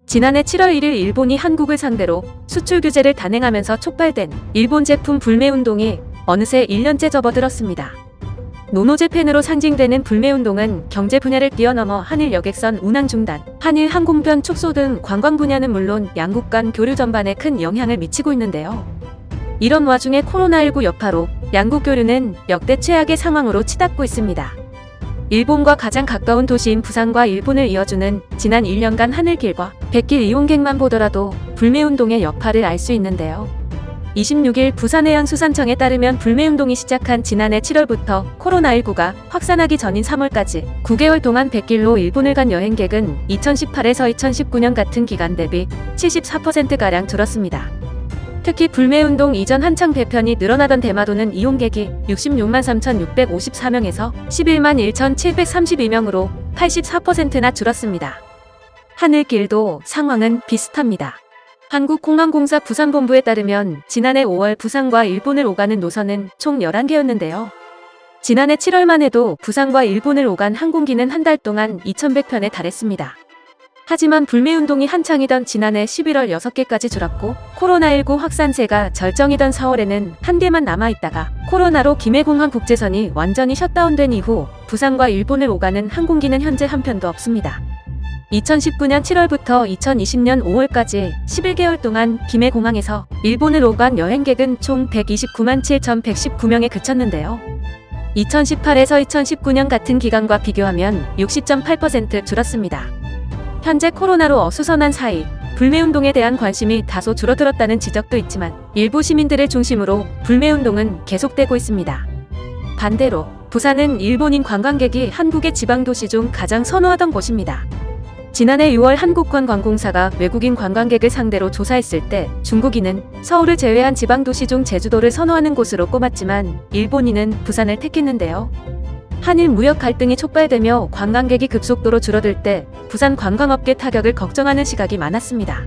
지난해 7월 1일 일본이 한국을 상대로 수출 규제를 단행하면서 촉발된 일본 제품 불매운동이 어느새 1년째 접어들었습니다. 노노제팬으로 상징되는 불매운동은 경제 분야를 뛰어넘어 한일 여객선 운항 중단, 한일 항공편 축소 등 관광 분야는 물론 양국 간 교류 전반에 큰 영향을 미치고 있는데요. 이런 와중에 코로나19 여파로 양국 교류는 역대 최악의 상황으로 치닫고 있습니다. 일본과 가장 가까운 도시인 부산과 일본을 이어주는 지난 1년간 하늘길과 백길 이용객만 보더라도 불매운동의 여파를 알 수 있는데요. 26일 부산해양수산청에 따르면 불매운동이 시작한 지난해 7월부터 코로나19가 확산하기 전인 3월까지 9개월 동안 백길로 일본을 간 여행객은 2018에서 2019년 같은 기간 대비 74%가량 줄었습니다. 특히 불매운동 이전 한창 배편이 늘어나던 대마도는 이용객이 66만 3,654명에서 11만 1,732명으로 84%나 줄었습니다. 하늘길도 상황은 비슷합니다. 한국공항공사 부산본부에 따르면 지난해 5월 부산과 일본을 오가는 노선은 총 11개였는데요. 지난해 7월만 해도 부산과 일본을 오간 항공기는 한 달 동안 2,100편에 달했습니다. 하지만 불매운동이 한창이던 지난해 11월 6개까지 줄었고 코로나19 확산세가 절정이던 4월에는 한 개만 남아있다가 코로나로 김해공항 국제선이 완전히 셧다운된 이후 부산과 일본을 오가는 항공기는 현재 한 편도 없습니다. 2019년 7월부터 2020년 5월까지 11개월 동안 김해공항에서 일본을 오간 여행객은 총 129만 7,119명에 그쳤는데요. 2018에서 2019년 같은 기간과 비교하면 60.8% 줄었습니다. 현재 코로나로 어수선한 사이 불매운동에 대한 관심이 다소 줄어들었다는 지적도 있지만 일부 시민들을 중심으로 불매운동은 계속되고 있습니다. 반대로 부산은 일본인 관광객이 한국의 지방도시 중 가장 선호하던 곳입니다. 지난해 6월 한국관광공사가 외국인 관광객을 상대로 조사했을 때 중국인은 서울을 제외한 지방도시 중 제주도를 선호하는 곳으로 꼽았지만 일본인은 부산을 택했는데요. 한일 무역 갈등이 촉발되며 관광객이 급속도로 줄어들 때 부산 관광업계 타격을 걱정하는 시각이 많았습니다.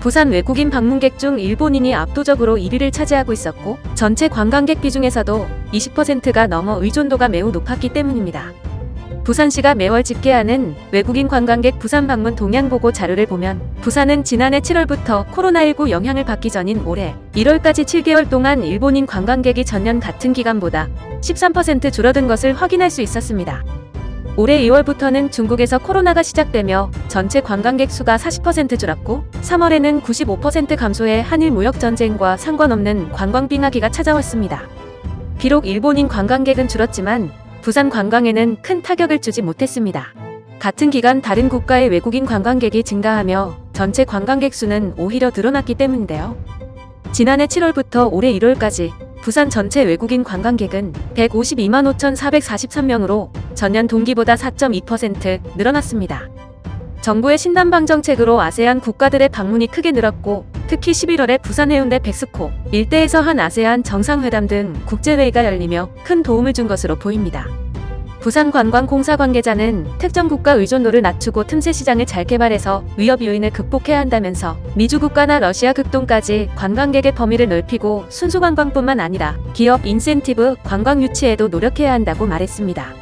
부산 외국인 방문객 중 일본인이 압도적으로 1위를 차지하고 있었고 전체 관광객 비중에서도 20%가 넘어 의존도가 매우 높았기 때문입니다. 부산시가 매월 집계하는 외국인 관광객 부산 방문 동향보고 자료를 보면 부산은 지난해 7월부터 코로나19 영향을 받기 전인 올해 1월까지 7개월 동안 일본인 관광객이 전년 같은 기간보다 13% 줄어든 것을 확인할 수 있었습니다. 올해 2월부터는 중국에서 코로나가 시작되며 전체 관광객 수가 40% 줄었고 3월에는 95% 감소해 한일 무역 전쟁과 상관없는 관광 빙하기가 찾아왔습니다. 비록 일본인 관광객은 줄었지만 부산 관광에는 큰 타격을 주지 못했습니다. 같은 기간 다른 국가의 외국인 관광객이 증가하며 전체 관광객 수는 오히려 늘어났기 때문인데요. 지난해 7월부터 올해 1월까지 부산 전체 외국인 관광객은 152만 5,443명으로 전년 동기보다 4.2% 늘어났습니다. 정부의 신남방 정책으로 아세안 국가들의 방문이 크게 늘었고 특히 11월에 부산 해운대 백스코 일대에서 한 아세안 정상회담 등 국제회의가 열리며 큰 도움을 준 것으로 보입니다. 부산관광공사 관계자는 특정 국가 의존도를 낮추고 틈새 시장을 잘 개발해서 위협 요인을 극복해야 한다면서 미주 국가나 러시아 극동까지 관광객의 범위를 넓히고 순수 관광뿐만 아니라 기업 인센티브 관광 유치에도 노력해야 한다고 말했습니다.